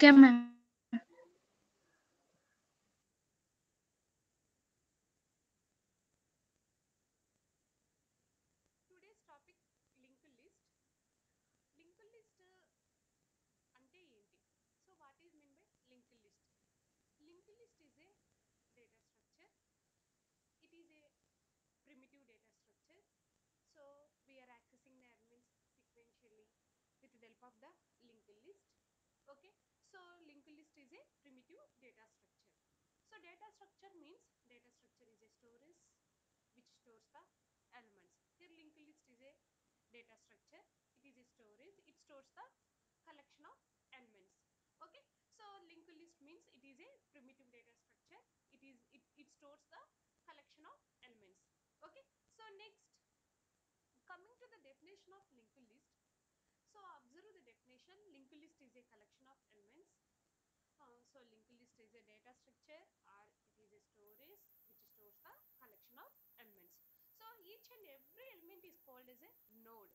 Okay ma'am. Today's topic link list. Link list అంటే ఏంటి? So what is mean by link list? Link list is a data structure. It is a primitive data structure. So we are accessing the elements sequentially with the help of the linked list. Okay, so linked list is a primitive data structure. So data structure means data structure is a storage which stores the elements. Here linked list is a data structure. It is a storage. It stores the collection of elements. Okay, so linked list means it is a primitive data structure. It stores the collection of elements. Okay, so next, coming to the definition of linked list. So observe the definition. Linked list is a collection of elements. So linked list is a data structure or it is a storage which stores the collection of elements. So each and every element is called as a node.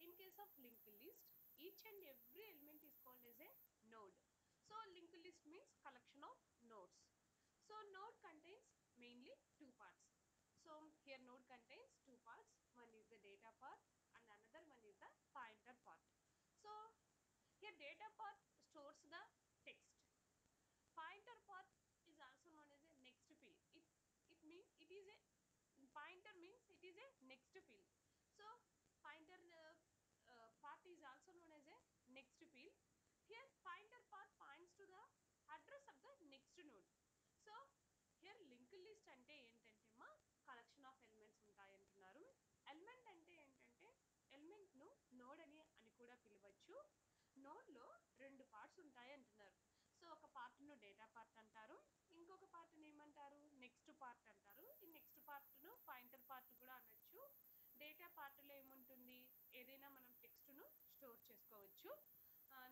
In case of linked list, each and every element is called as a node. So linked list means collection of nodes. So node contains mainly two parts. So here node contains two parts. One is the data part and another one is the pointer part. So here data part stores the text. Pointer part is also known as a next field. It means it is a pointer means it is a next field. So pointer part is also known as a next field. Here pointer part points to the address of the next node. So here linked list అంటే ఏంటంటే మా collection of elements ఉంటాయి అంటున్నారు. Element అంటే ఏంటంటే element ను node అని కూడా పిలవచ్చు. నోడ్ లో రెండు పార్ట్స్ ఉంటాయి అంటున్నారు. సో ఒక పార్ట్ ను డేటా పార్ట్ అంటారు, ఇంకొక పార్ట్ ని ఏమంటారు, నెక్స్ట్ పార్ట్ అంటారు. ఈ నెక్స్ట్ పార్ట్ ను పాయింటర్ పార్ట్ కూడా అనొచ్చు. డేటా పార్ట్ లో ఏముంటుంది, ఏదైనా మనం టెక్స్ట్ ను స్టోర్ చేసుకోవచ్చు.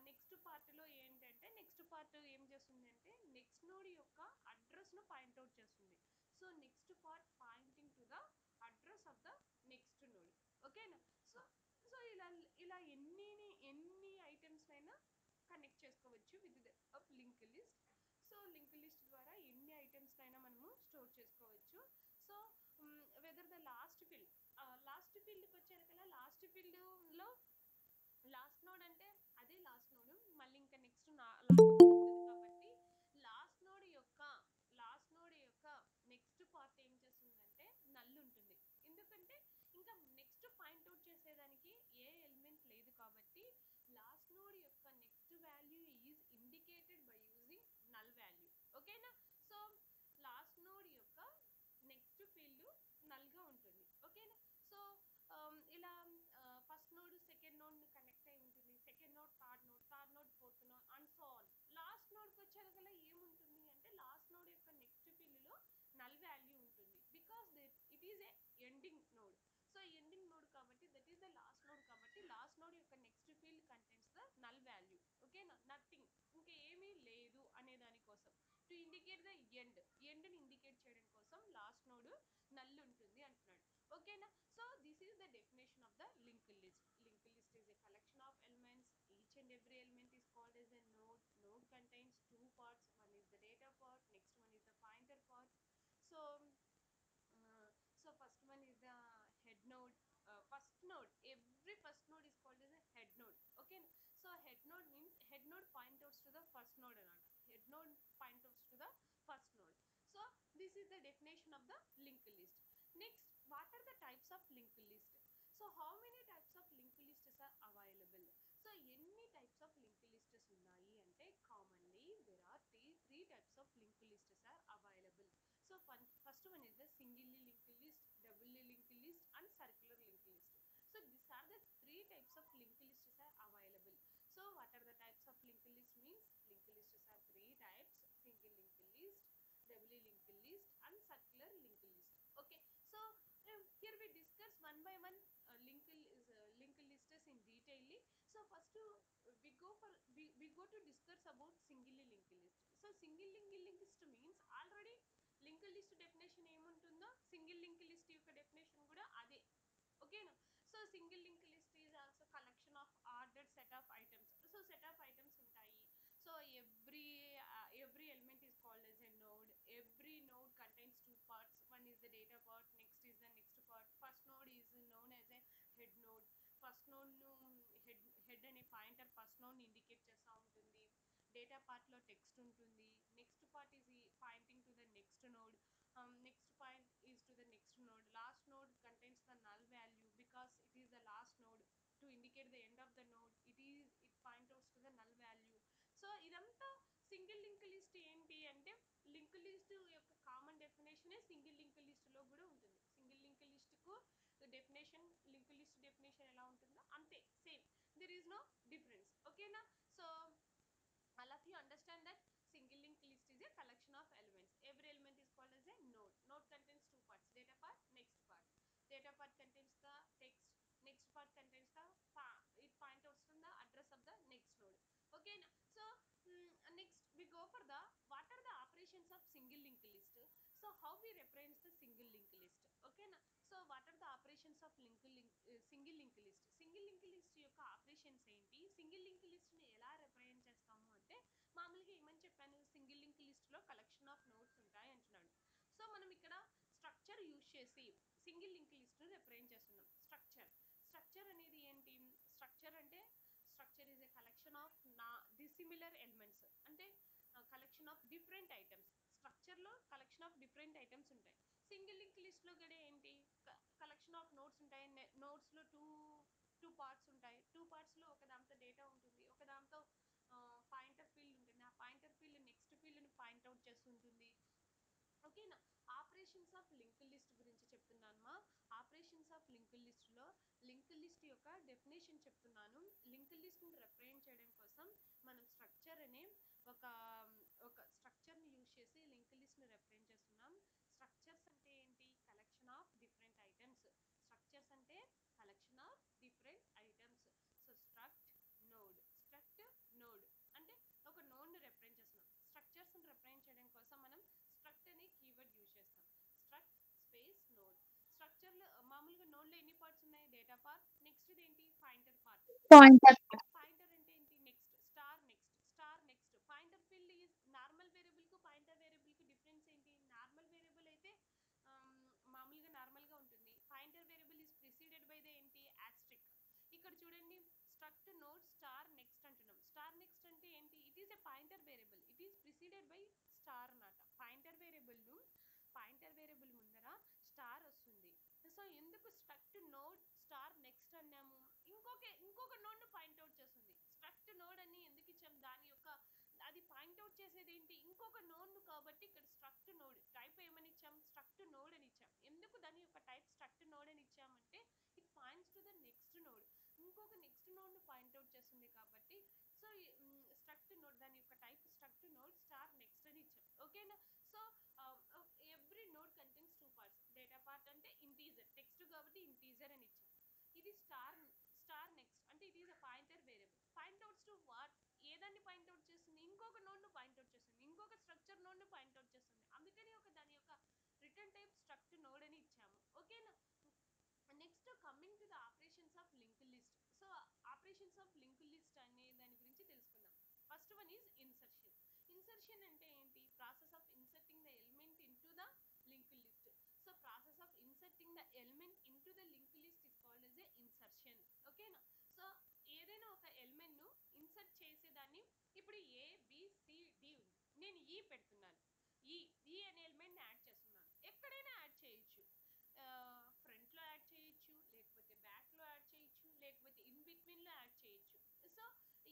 నెక్స్ట్ పార్ట్ లో ఏంటంటే నెక్స్ట్ పార్ట్ ఏం చేస్తుంది అంటే నెక్స్ట్ నోడ్ యొక్క అడ్రస్ ను పాయింట్అవుట్ చేస్తుంది. So next part Poynting to the address of the next node. ఓకేనా? సో సో ఇలా ఎన్ని ఐటమ్స్ అయినా కనెక్ట్ చేసుకోవచ్చు with link list. So link list ద్వారా ఎన్ని ఐటమ్స్ అయినా మనము స్టోర్ చేసుకోవచ్చు. సో వెదర్ ద లాస్ట్ ఫీల్డ్కి వచ్చారు కదా, లాస్ట్ ఫీల్డ్లో లాస్ట్ నోడ్ అంటే అదే లాస్ట్ నోడ్, మళ్ళీ ఇంకా నెక్స్ట్ కాబట్టి లాస్ట్ నోడ్ యొక్క నెక్స్ట్ పార్ట్ ఏం చేస్తుందంటే నల్ ఉంటుంది. ఎందుకంటే ఇంకా నెక్స్ట్ పాయింట్అవుట్ చేసేదానికి ఏ ఎలిమెంట్ లేదు కాబట్టి లాస్ట్ నోడ్ యొక్క next value is indicated by using null value. ఓకేనా? సో లాస్ట్ నోడ్ యొక్క నెక్స్ట్ ఫీల్డ్ నల్గా ఉంటుంది. ఓకేనా? సో ఇలా first node second node connect అయి ఉంటుంది, second node third node fourth node and so on. Last నోడ్కి వచ్చాక గల ఏముంటుంది అంటే లాస్ట్ నోడ్ యొక్క నెక్స్ట్ ఫీల్డ్లో నల్ వాల్యూ ఉంటుంది. Because it is a ending node. So ending node కాబట్టి that is the last node కాబట్టి లాస్ట్ నోడ్ యొక్క next field contents the null value. ఓకేనా? నథింగ్, ఇంకా ఏమీ లేదు అనే దానికోసం, టు ఇండికేట్ ద ఎండ్ని ఇండికేట్ చేయడం కోసం లాస్ట్ నోడ్ నల్ ఉంటుంది అంటున్నాడు. ఓకేనా? So this is the definition of the link list. Link list is a collection of elements. Each and every element is called as a node. Node contains two parts. One is the data part, next one is the pointer part. So so first one is the head node. First node, every first node is called as a head node. Okay, so head node means head node point outs to the first node anata. Head node point outs to the first node. So this is the definition of the linked list. Next, what are the types of linked list? So how many types of linked lists are available? So any types of linked lists ఉన్నాయి అంటే commonly there are three types of linked lists are available. So first one is the singly linked list, doubly linked list and circular linked list. So these are the three types of linked lists are available. So what are the types of linked list means? Linked lists are three types: single linked list, doubly linked list and circular linked list. Okay, so here we discuss one by one linked lists in detail. So first we go to discuss about singly linked list. So single linked list means already link list definition ఏముంటుందో single link list యొక్క definition కూడా అదే. ఓకేనా? So single link list is also collection of ordered set of items. So set of items ఉంటాయి. So called as a node. Every node contains two parts. One is the data part, next is the next part. First node is known as a head node. First నోడ్ను head అనే pointer first నోడ్ని indicate చేస్తూ ఉంటుంది. Data పార్ట్లో text ఉంటుంది. Next part is Poynting to the next node. Next point is to the next node. Last node contains the null value because it is the last node. To indicate the end of the node it point outs to the null value. So ఇదంతా single link list ఏంటి అంటే link list యొక్క common డెఫినేషనే single link లిస్ట్లో కూడా ఉంటుంది. Single link లిస్ట్కు definition link list definition ఎలా ఉంటుందో అంతే same. There is no difference. ఓకేనా? So all of you understand that single linked list is a collection of elements. Every element is called as a node. Node contains two parts, data part, next part. Data part contains the text, next part contains the it point out from the address of the next node. Okay, so next we go for the what are the operations of single linked list. So how we represent the single linked list. Okay, so what are the operations of single linked list. Single linked list యొక్క operations ఏంటి, single link list ని ఎలా represent చేస్తాము అంటే మామూలుగా ఏమని చెప్పాను, single link list లో కలెక్షన్ ఆఫ్ నోడ్స్ ఉంటాయి అంటున్నాడు. సో మనం ఇక్కడ స్ట్రక్చర్ యూజ్ చేసి సింగిల్ లింక్ లిస్ట్ ని రిప్రజెంట్ చేస్తున్నాం. స్ట్రక్చర్ అనేది ఏంటి, స్ట్రక్చర్ అంటే structure is a collection of dissimilar elements, అంటే కలెక్షన్ ఆఫ్ డిఫరెంట్ ఐటమ్స్. స్ట్రక్చర్లో కలెక్షన్ ఆఫ్ డిఫరెంట్ ఐటమ్స్ ఉంటాయి. సింగిల్ లింక్ లిస్ట్లో కూడా ఏంటి కలెక్షన్ ఆఫ్ నోట్స్ ఉంటాయి. నోట్స్లో టూ పార్ట్స్ ఉంటాయి. టూ పార్ట్స్లో ఒక దాంతో డేటా ఉంటుంది, ఒక దాంతో పాయింటర్ ఫీల్డ్ ఉంటుంది. ఆ పాయింటర్ ఫీల్డ్ నెక్స్ట్ ఫీల్డ్ని పాయింట్అవుట్ చేస్తుంటుంది. ఓకేనా? ఆపరేషన్స్ ఆఫ్ లింక్ లిస్ట్ గురించి చెప్తున్నానమ్మా. ఆపరేషన్స్ ఆఫ్ లింక్ లిస్ట్లో లింక్ లిస్ట్ యొక్క డెఫినేషన్ చెప్తున్నాను. లింక్ లిస్ట్ని రిప్రజెంట్ చేయడం కోసం మనం స్ట్రక్చర్ అనే ఒక స్ట్రక్చర్ని యూజ్ చేసి లింక్ లిస్ట్ని రిప్రజెంట్ చేస్తున్నాం. స్ట్రక్చర్స్ అంటే ఏంటి, collection of different items. Structures అంటే collection of different items. So struct node అంటే ఒక నోడ్ని రిప్రజెంట్ చేస్తున్నాం. స్ట్రక్చర్స్ని రిప్రజెంట్ చేయడం కోసం మనం స్ట్రక్ట్ అనే కీవర్డ్ యూజ్ చేస్తాం. Struct space node. స్ట్రక్చర్లో మామూలుగా నోడ్లో ఎన్ని పార్ట్స్ ఉన్నాయి, డేటా పార్ట్, నెక్స్ట్ ఏంటి పాయింటర్ పార్ట్. పాయింటర్ అంటే ఏంటి, next star next. Pointer field is normal వేరియబుల్కు పాయింటర్ వేరియబుల్కి డిఫరెన్స్ ఏంటి, నార్మల్ వేరియబుల్ అయితే మామూలుగా నార్మల్గా ఉంటుంది. Pointer variable is preceded by the ఏంటి యాస్ట్రిక్. ఇక్కడ చూడండి స్ట్రక్ట్ నోడ్ స్టార్ నెక్స్ట్ అంటున్నాం. స్టార్ నెక్స్ట్ అంటే ఏంటి, it is a pointer variable, it is preceded by star అన్నమాట. పాయింటర్ వేరియబుల్ ముందర స్టార్ వస్తుంది. సో ఎందుకు స్ట్రక్ట్ నోడ్ స్టార్ నెక్స్ట్ అన్నాము, ఇంకొక నోడ్ ను పాయింట్అవుట్ చేస్తుంది. స్ట్రక్ట్ నోడ్ అని ఎందుకు ఇచ్చాం, దాని యొక్క అది పాయింట్అవుట్ చేసేది ఏంటి, ఇంకొక నోడ్ ను. కాబట్టి ఇక్కడ స్ట్రక్ట్ నోడ్ టైప్ ఏమని ఇచ్చాం, స్ట్రక్ట్ నోడ్ అని ఇచ్చాం. ఎందుకు దాని యొక్క టైప్ స్ట్రక్ట్ నోడ్ అని ఇచ్చామంటే it points to the next node, ఇంకొక నెక్స్ట్ నోడ్ ను పాయింట్అవుట్ చేస్తుంది కాబట్టి. సో స్ట్రక్ట్ నోడ్ దాని యొక్క type struct node star next అని ఇచ్చాం. ఓకేనా? So every node contains two parts. Data part అంటే ఇంటీజర్, టెక్స్ట్ కాబట్టి ఇంటీజర్ అని ఇచ్చాం. ఇది స్టార్ నెక్స్ట్ అంటే it is a pointer variable. Point outs to what, ఏదాన్ని పాయింట్అవుట్ చేస్తుంది, ఇంకొక నోడ్ ను పాయింట్అవుట్ చేస్తుంది, ఇంకొక స్ట్రక్చర్ నోడ్ ను పాయింట్అవుట్ చేస్తుంది. అందుకని దాని యొక్క రిటర్న్ టైప్ స్ట్రక్ట్ నోడ్ అని ఇచ్చాము. ఓకేనా? Next coming to the operations of link list. So operations of link list అనే దాని గురించి తెలుసుకుందాం. First one is insertion. Insertion అంటే ఏంటి, process of inserting the element into the link list. So process of inserting the element into the link list is called as A insertion. ఓకేనా? So ఏదైనా ఒక element ను insert చేసేదాన్ని, ఇప్పుడు ABCD ఉంది, నేను ఈ పెడుతున్నాను, ఈ అనే ఎలిమెంట్ యాడ్ చేస్తున్నాను. ఎక్కడైనా యాడ్ చేయొచ్చు, ఫ్రంట్లో యాడ్ చేయొచ్చు, లేకపోతే బ్యాక్లో యాడ్ చేయొచ్చు, లేకపోతే ఇన్ బిట్వీన్లో యాడ్ చేయొచ్చు. సో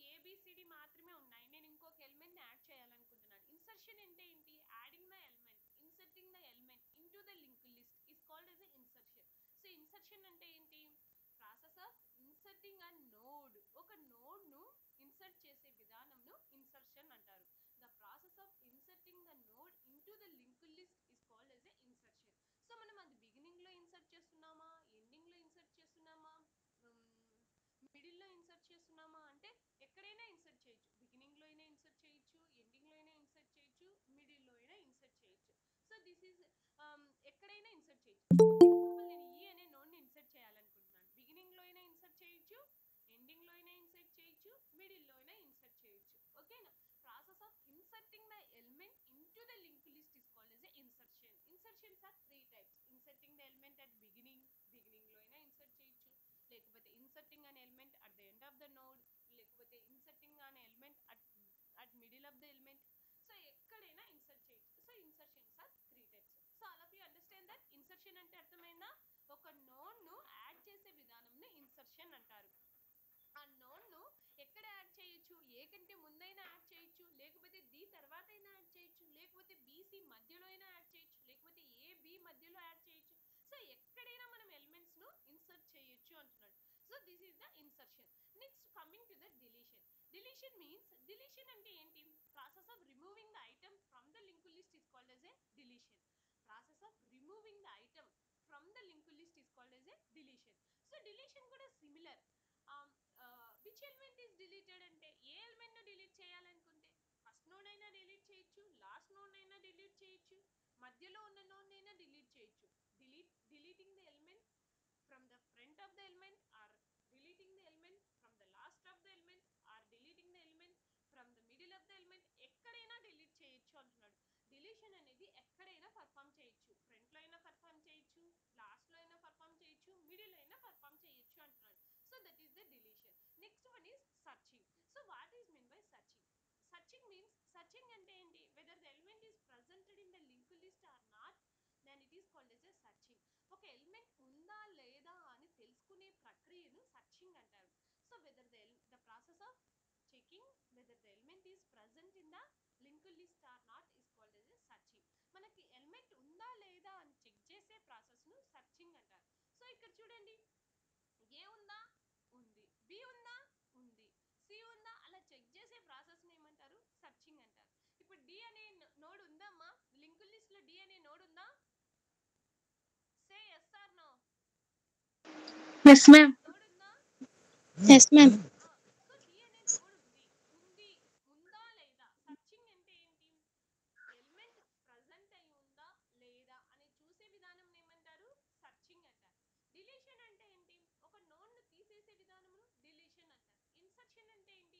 ABCD మాత్రమే ఉన్నాయి, నేను ఇంకొక ఎలిమెంట్ని యాడ్ చేయాలనుకుంటున్నాను. ఇన్సర్షన్ అంటే ఏంటి, adding the element, inserting the element into the link list is called as a insertion. So insertion అంటే ఏంటి, process of inserting a node, ఒక నోడ్ను ఇన్సర్ట్ చేసే విధానంను ఇన్సర్షన్ అంటారు. The process of inserting the node into the link list is called as a insertion. So మనం అది బిగినింగ్లో insert చేస్తున్నామా, ఎండింగ్లో ఇన్సర్ట్ చేస్తున్నామా, మిడిల్లో ఇన్సర్ట్ చేస్తున్నామా అంటే ఎక్కడైనా ఇన్సర్ట్ చేయొచ్చు. బిగినింగ్లో అయినా ఇన్సర్ట్ చేయొచ్చు, ఎండింగ్లో అయినా ఇన్సర్ట్ చేయొచ్చు, మిడిల్లో అయినా ఇన్సర్ట్ చేయొచ్చు. సో దిస్ ఈజ్ ఎక్కడైనా ఇన్సర్ట్ చేయొచ్చు. ఎగ్జాంపుల్ నేను ఈ అనే నోడ్ని ఇన్సర్ట్ చేయాలనుకుంటున్నాను. బిగినింగ్లో అయినా ఇన్సర్ట్ చేయొచ్చు, ఎండింగ్లో అయినా ఇన్సర్ట్ చేయొచ్చు, మిడిల్లో అయినా ఇన్సర్ట్ చేయొచ్చు. ఓకేనా? Process of inserting the element into to the linked list is called as a insertion. Insertions are three types: inserting the element at beginning లో అయినా ఇన్సర్ట్ చేయొచ్చు, లేకపోతే inserting an element at the end of the node, లేకపోతే inserting an element at middle of the element. So ఎక్కడైనా insert చేయొచ్చు. So insertions are three types. So all of you understand that insertion అంటే అర్థమైందా? ఒక node ను add చేసే విధానంని insertion అంటారు. ఆ నోడ్ ను ఎక్కడ యాడ్ చేయొచ్చు? ఏ కంటే ముందైనా యాడ్ చేయొచ్చు, లేకపోతే డి తర్వాత అయినా యాడ్ చేయొచ్చు, లేకపోతే బిసి మధ్యలో అయినా యాడ్ చేయొచ్చు, లేకపోతే ఏ బి మధ్యలో యాడ్ చేయొచ్చు. సో ఎక్కడైనా మనం ఎలిమెంట్స్ ను ఇన్సర్ట్ చేయొచ్చు అంటున్నాడు. So this is the insertion. Next coming to the deletion. Deletion means, deletion అంటే ఏంటి? Process of removing the item from the link list is called as a deletion. Process of removing the item from the link list is called as a deletion. So deletion కూడా similar. Which element is deleted అంటే, ఏ element ను delete చేయాలనుకుంటే first node అయినా delete చేయొచ్చు, last node అయినా delete చేయొచ్చు, మధ్యలో ఉన్న నోడ్ అయినా డిలీట్ చేయొచ్చు. Deleting the element from the front of the element, or deleting the element from the last of the element, or deleting the element from the middle of the element. ఎక్కడైనా delete చేయొచ్చు అంటున్నాడు. Deletion అనేది ఎక్కడైనా perform చేయొచ్చు. Front లో అయినా perform చేయొచ్చు, last లో అయినా పర్ఫామ్ చేయొచ్చు, మిడిల్ అయినా పర్ఫామ్ చేయొచ్చు అంటున్నాడు. So that is the deletion. Next one is searching. So what is mean by searching? Searching means, searching అంటే ఏంటి? Whether the element is presented in the link list or not, then it is called as a searching. ఒక ఎలిమెంట్ ఉందా లేదా అని తెలుసుకునే ప్రక్రియను searching అంటారు. So whether the process of checking whether the element is present in the link list or not is called as a searching. మనకి element ఉందా లేదా అని చెక్ చేసే ప్రాసెస్ ను సర్చింగ్ అంటారు. సో ఇక్కడ చూడండి, ఏ ఉందా? ఉంది. బి ఉందా? ఉంది. సి ఉందా? అలా చెక్ చేసే ప్రాసెస్ ని ఏమంటారు? సర్చింగ్ అంటారు. ఇప్పుడు డి అనే నోడ్ ఉందమ్మా, లింక్ లిస్ట్ లో డి అనే నోడ్ ఉందా? Say yes or no. Yes ma'am. Node ఉందా? Yes ma'am. సో డి అనే నోడ్ ఉంది ఉందా లేదా? సర్చింగ్ అంటే ఏంటి? ఎలిమెంట్ ప్రెజెంట్ అయి ఉందా లేదా అని చూసే విధానం ఏమంటారు? సర్చింగ్ అంటారు. డిలీషన్ అంటే ఏంటి? ఒక నోడ్ ను తీసేసే విధానమును డిలీషన్ అంటారు. ఇన్సర్షన్ అంటే ఏంటి?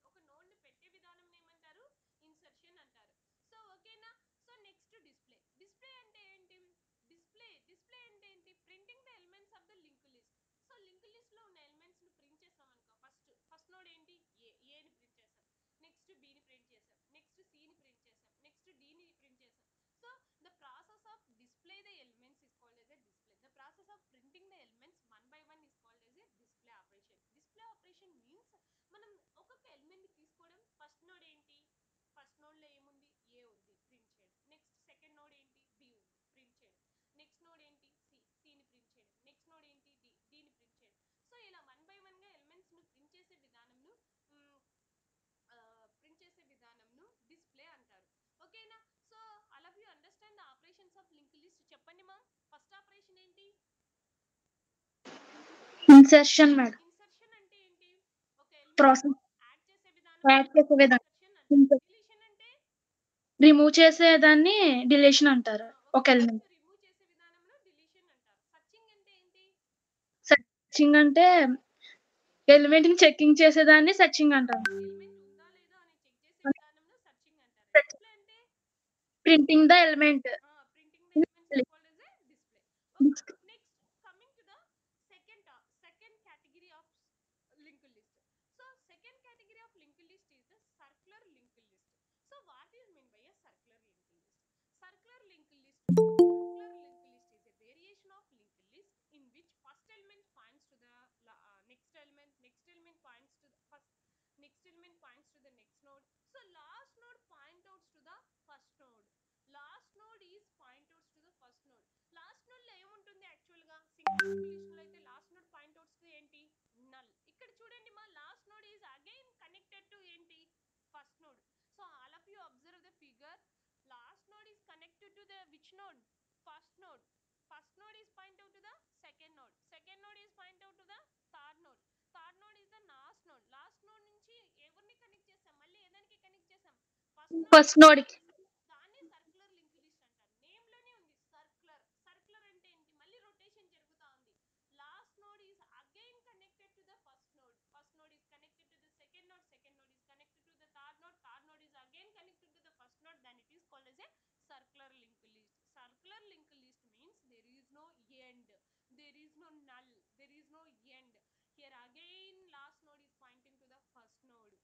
ఒక నోడ్ ను పెట్టే విధానం ఏమంటారు? ఇన్సర్షన్ అంటారు. సో ఓకేనా? So next display. డిస్ప్లే అంటే ఏంటి? డిస్ప్లే అంటే ఏంటి? Printing the elements of the link list. So link list లో ఉన్న ఎలిమెంట్స్ ను ప్రింట్ చేస్తాం అనుకో. ఫస్ట్ నోడ్ ఏంటి? ఏని ప్రింట్ చేస్తాం, నెక్స్ట్ బిని ప్రింట్ చేస్తాం, నెక్స్ట్ సిని ప్రింట్ చేస్తాం, నెక్స్ట్ డిని ప్రింట్ చేస్తాం. So the process of display the elements is called as a display. The process of printing the elements one by one is called as a display operation. Display operation means, మనం ఒక్కొక్క element ని తీసుకోవడం. First node ఏంటి? First node లో ఏముంది? ఏ ఉంది, print చేయడం. Next second node ఏంటి? బి ఉంది, ప్రింట్ చేయడం. నెక్స్ట్ నోడ్ ఏంటి? సిని ప్రింట్ చేయడం. నెక్స్ట్ నోడ్ ఏంటి? డిని ప్రింట్ చేయడం. సో ఇలా వన్ బై వన్ గా ఎలిమెంట్స్ ను ప్రింట్ చేసే విధానంను డిస్ప్లే అంటారు. ఓకేనా? So all of you understand the operations of link list. చెప్పండి మా. ఫస్ట్ ఆపరేషన్ ఏంటి? Insertion madam. ఇన్సర్షన్ అంటే ఏంటి? ఒక ఎలిమెంట్ ప్రాసెస్ యాడ్ చేసే విధానం యాడ్ చేసే విధానం. ఇన్సర్షన్ అంటారు. డిలీషన్ అంటే రిమూవ్ చేసేదాన్ని డిలీషన్ అంటారు. ఒక ఒక ఎలిమెంట్ ఎలిమెంట్. రిమూవ్ చేసే విధానంలో డిలీషన్ అంటారు. సర్చింగ్ అంటే ఏంటి? సర్చింగ్ అంటే ఎలిమెంట్ ని చెకింగ్ చేసేదాన్ని సర్చింగ్ అంటారు. ఎలిమెంట్ ఉందా లేదా అని చెక్ చేసే విధానంలో సర్చింగ్ అంటారు. డిస్ప్లే అంటే printing the element. Printing the elements is called as a display. Okay. Next, coming to the second category of linked list. So second category of linked list is the circular linked list. So what is meant by a circular linked list? Circular linked list. Circular linked list is a variation of linked list in which first element points to the next element points to the first, next element points to the next node. So last node point outs to the first node. Last node is point outs to the first node. Last node లో ఏముంటుంది? Actual గా single list లో అయితే last node point outs to ఏంటి? Null. ఇక్కడ చూడండి మా, last node is again connected to ఏంటి? First node. So all of you observe the figure. Last node is connected to the which node? First node. First node is point out to the second node. Second node is point out to the third node. Third node is the last node. Last node నుంచి ఎవరిని connect చేస్తాం? మళ్ళీ ఏదానికి connect చేస్తాం? First node కి. దాన్ని circular link list అంటారు. Name లోనే ఉంది సర్క్యులర్. సర్క్యులర్ అంటే ఏంటి? మళ్ళీ రొటేషన్ జరుగుతా ఉంది. Last node is again connected to the first node. First node is connected to the second node. Second node is connected to the third node. Third node is again connected to the first node. Then it is called circular linked list means there is no end, there is no null, there is no end. Here again last node is pointing to the first node.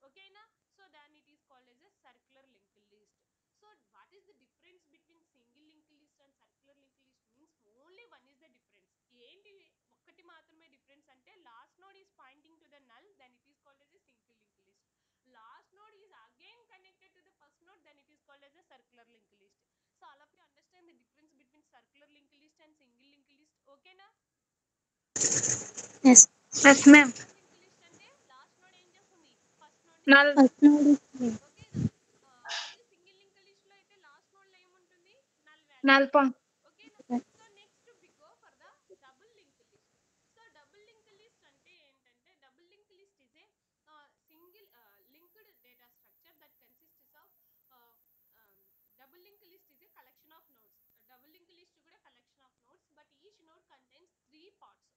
Okay na? So then it is called as a circular linked list. So what is the difference between single linked list and circular linked list means only one is the difference. ఏంటి ఒక్కటి మాత్రమే difference అంటే last node is pointing to the null, then it is called as a single linked list. Last node is again connected to the first node, then it is called as a circular linked list. So all of you understand the difference between circular linked list and single linked list. Okay na? Yes. Yes ma'am. Circular linked list అంటే last node ఏం చేస్తుంది, first node ని null First node is free. ఓకేనా. అదే single link list లో అయితే last node లో ఏముంటుంది, నల్ వాల్యూ నల్ ఉంటుంది. ఓకేనా. Yes. So next we go for the double link list. So double link list అంటే ఏంటంటే double link list is a single linked data structure that consists of double link list is a collection of nodes. Double link list కూడా collection of nodes, but each node contains 3 parts.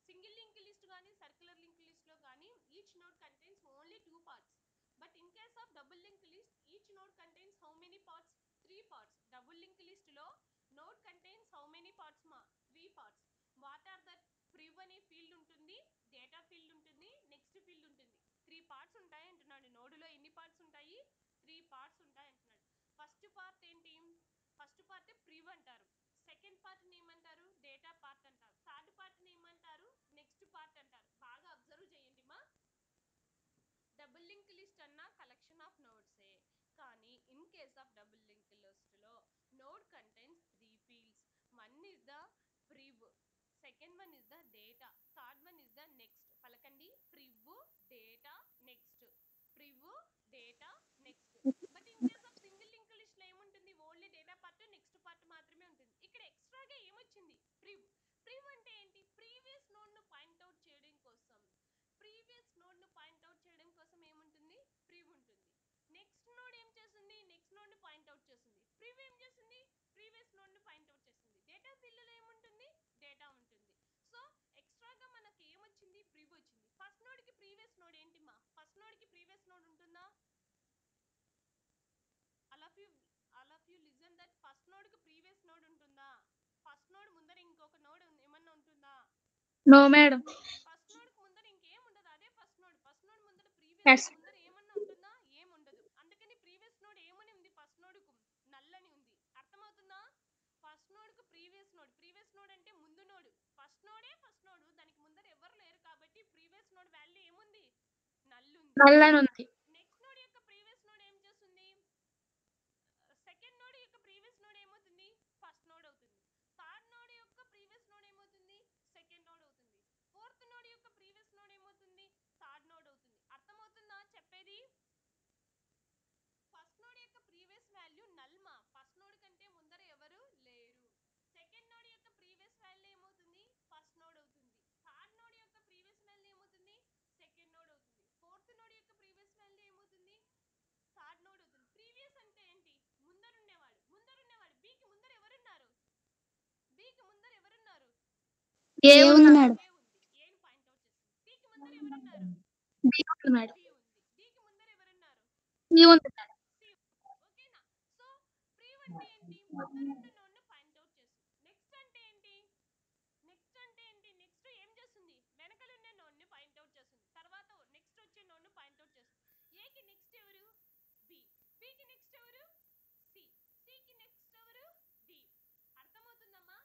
Single link list కానీ circular link list లో కానీ each node contains only 2 parts. But in case of double linked list, each node contains how many parts? 3 parts. Double linked list lo node contains how many parts ma? 3 parts. What are that? Priv అనే field ఉంటుంది, data field ఉంటుంది, next field ఉంటుంది. 3 parts ఉంటాయి అంటున్నాడు. Node లో ఎన్ని parts ఉంటాయి? 3 parts ఉంటాయి అంటున్నాడు. ఫస్ట్ పార్ట్ ఏంటి? ఫస్ట్ పార్ట్ ప్రివ్ అంటారు. సెకండ్ పార్ట్ ని ఏమంటారు? డేటా పార్ట్ అంటారు. థర్డ్ పార్ట్ ని ఏమంటారు? నెక్స్ట్ పార్ట్ అంటారు. బాగా అబ్జర్వ్ చేయండి మా. డబుల్ లింక్ లిస్ట్ అన్న కలెక్షన్ ఆఫ్ నోడ్స్ ఏ, కానీ in case of double link list లో node contains 3 fields. One is the prev, second one is the data, third one is the next. పలకండి, prev data next, prev data next. But in case of single link list లో ఏముంటుంది? Only data part next part మాత్రమే ఉంటుంది. ఇక్కడ ఎక్స్ట్రాగా ఏమొచ్చింది? ప్రివ్. ప్రివ్ అంటే ఏంటి? ప్రీవియస్ నోడ్ ను పాయింట్అవుట్ చేయడం కోసం, ప్రీవియస్ నోడ్ ను పాయింట్అవుట్ చేయడం కోసం ఏముంటుంది? ప్రివ్ ఉంటుంది. నెక్స్ట్ నోడ్ ఏం చేస్తుంది? నెక్స్ట్ నోడ్ ను పాయింట్అవుట్ చేస్తుంది. ప్రివ్ ఏం చేస్తుంది? ప్రీవియస్ నోడ్ ను పాయింట్అవుట్ చేస్తుంది. డేటా ఫీల్డ్ లో ఏముంటుంది? డేటా ఉంటుంది. సో ఎక్స్ట్రాగా మనకి ఏమొచ్చింది? ప్రివ్ వచ్చింది. ఫస్ట్ నోడ్ కి ప్రీవియస్ నోడ్ ఏంటి మా? ఫస్ట్ నోడ్ కి ప్రీవియస్ నోడ్ ఉంటుందా? All of you listen that. First node కి ప్రీవియస్ నోడ్ ఉంటుందా? ఫస్ట్ నోడ్ ముందర ఇంకొక నోడ్ ఏమన్నా ఉంటుందా? No madam. ఫస్ట్ నోడ్ కి ముందర ఇంకేం ఉండదు, అదే ఫస్ట్ నోడ్. ఫస్ట్ నోడ్ ముందర ప్రీవియస్ ఎస్ ముందర ఏమన్నా ఉంటుందా? ఏం ఉండదు. అందుకని ప్రీవియస్ నోడ్ ఏమని ఉంది? ఫస్ట్ నోడ్ కు నల్ అని ఉంది. అర్థమవుతుందా? ఫస్ట్ నోడ్ కు ప్రీవియస్ నోడ్, ప్రీవియస్ నోడ్ అంటే ముందు నోడ్. ఫస్ట్ నోడే ఫస్ట్ నోడ్, దానికి ముందర ఎవరు లేరు కాబట్టి ప్రీవియస్ నోడ్ వాల్యూ ఏముంది? నల్ ఉంది. నల్ అని ఉంది. నెక్స్ట్ నోడ్ యొక్క ప్రీవియస్ నోడ్ ఏం చేస్తుంది? సెకండ్ నోడ్ యొక్క ప్రీవియస్ నోడ్ ఏమవుతుంది? ఫస్ట్ నోడ్ అవుతుంది. థర్డ్ నోడ్ యొక్క ప్రీవియస్ నోడ్ ఏమవుతుంది? సెకండ్ నోడ్ అవుతుంది. ఫోర్త్ నోడ్ యొక్క ప్రీవియస్ నోడ్ ఏమవుతుంది? థర్డ్ నోడ్ అవుతుంది. అర్థమవుతుందా చెప్పేది? ఫస్ట్ నోడ్ యొక్క ప్రీవియస్ వాల్యూ నల్ మా, ఫస్ట్ నోడ్ కంటే ముందర ఎవరు లేరు. సెకండ్ నోడ్ యొక్క ప్రీవియస్ వాల్యూ ఏమవుతుంది? ఫస్ట్ నోడ్ అవుతుంది. థర్డ్ నోడ్ యొక్క ప్రీవియస్ వాల్యూ ఏమవుతుంది? సెకండ్ నోడ్ అవుతుంది. ఫోర్త్ నోడ్ యొక్క ప్రీవియస్ వాల్యూ ఏమవుతుంది? థర్డ్ నోడ్ అవుతుంది. ప్రీవియస్ అంటే ఏంటి? ముందరుండేవాడు. ముందరుండేవాడు. బి కి ముందర ఎవరున్నారు? బి కి ముందర ఎవరున్నారు? ఏ ఉంది ఉన్నారు? మేడం. ఏ ఉంది. ఏని పాయింట్ అవుట్ చేస్తుంది. సి కి ముందర ఎవరున్నారు? బి ఉంది మేడం. బి ఉంది. డి కి ముందర ఎవరున్నారు? సి ఉంది మేడం. సి ఉంది. ఓకేనా. సో ప్రీవ్ అంటే ఏంటి? ముందరున్న నోడ్ ను పాయింట్ అవుట్ చేస్తుంది. నెక్స్ట్ అంటే ఏంటి? నెక్స్ట్ అంటే ఏంటి? నెక్స్ట్ ఏం చేస్తుంది? వెనకలున్న నోడ్ ని పాయింట్ అవుట్ చేస్తుంది. తర్వాత నెక్స్ట్ వచ్చే నోడ్ ను పాయింట్ అవుట్ చేస్తుంది. ఏ కి నెక్స్ట్ ఎవరు? బి. బి కి నెక్స్ట్ ఎవరు? సి. సి కి నెక్స్ట్ ఎవరు? డి. అర్థమవుతుందమ్మా?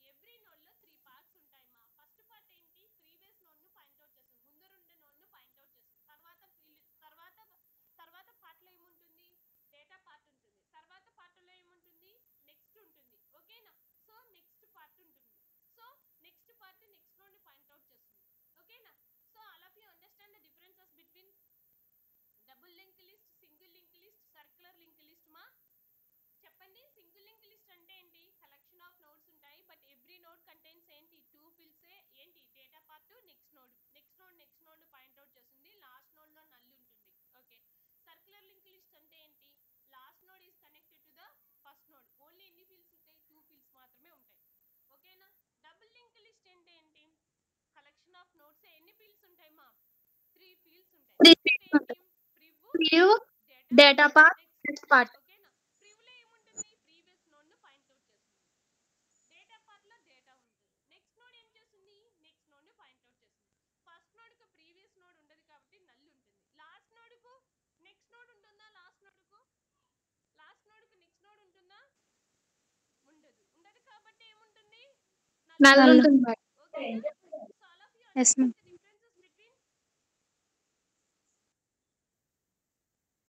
ఎవ్రీ నోడ్ లో 3 పార్ట్స్ ఉంటాయమ్మా. ఫస్ట్ పార్ట్ ఏంటి? ప్రీవియస్ నోడ్ ను పాయింట్ అవుట్ చేస్తుంది. ముందరుండే నోడ్ ను పాయింట్ అవుట్ చేస్తుంది. తర్వాత పార్ట్ లో ఏముంటుంది? డేటా పార్ట్ ఉంటుంది. తర్వాత పార్ట్ లో ఏముంటుంది? నెక్స్ట్ ఉంటుంది. ఓకేనా. సో నెక్స్ట్ పార్ట్ ఉంటుంది. So next part next node ని పాయింట్ అవుట్ చేస్తుంది. ఓకేనా. So all of you understand the differences between double link list, single link list, circular link list మా. చెప్పండి. సింగిల్ లింక్ లిస్ట్ అంటే ఏంటి? కలెక్షన్ ఆఫ్ నోడ్స్ ఉంటాయి, but every node contains ఏంటి? 2 fields. ఏంటి? Data part, next node. Next node point out చేస్తుంది. Last node లో null ఉంటుంది. ఓకే. సర్క్యులర్ లింక్ లిస్ట్ అంటే ఏంటి? Last node is connected to the first node. Only ఎన్ని fields ఉంటాయి? 2 ఫీల్డ్స్ మాత్రమే ఉంటాయి. ఓకేనా. డబుల్ లింక్ లిస్ట్ అంటే ఏంటి? Collection of nodes. ఎన్ని ఫీల్డ్స్ ఉంటాయి మా? 3 ఫీల్డ్స్ ఉంటాయి. 3 అంటే ఫీల్డ్స్ ఏంటి? ఉంటాయి. Prev, prev, data, data part, next next part. ఓకేనా. ప్రివ్ లో ఏముంటుంది? ప్రీవియస్ నోడ్ ను పాయింట్ అవుట్ చేస్తుంది. నోడ్‌కు ప్రీవియస్ నోడ్ ఉండదు కాబట్టి నల్ ఉంటుంది. లాస్ట్ నోడ్‌కు నెక్స్ట్ నోడ్ ఉంటుందా? లాస్ట్ నోడ్‌కు నెక్స్ట్ నోడ్ ఉంటుందా? ఉండదు కాబట్టి ఏముంటుంది? నల్ నల్ నల్ ఉంటుంది మేడం. ఓకేనా? So all of you yes ma'am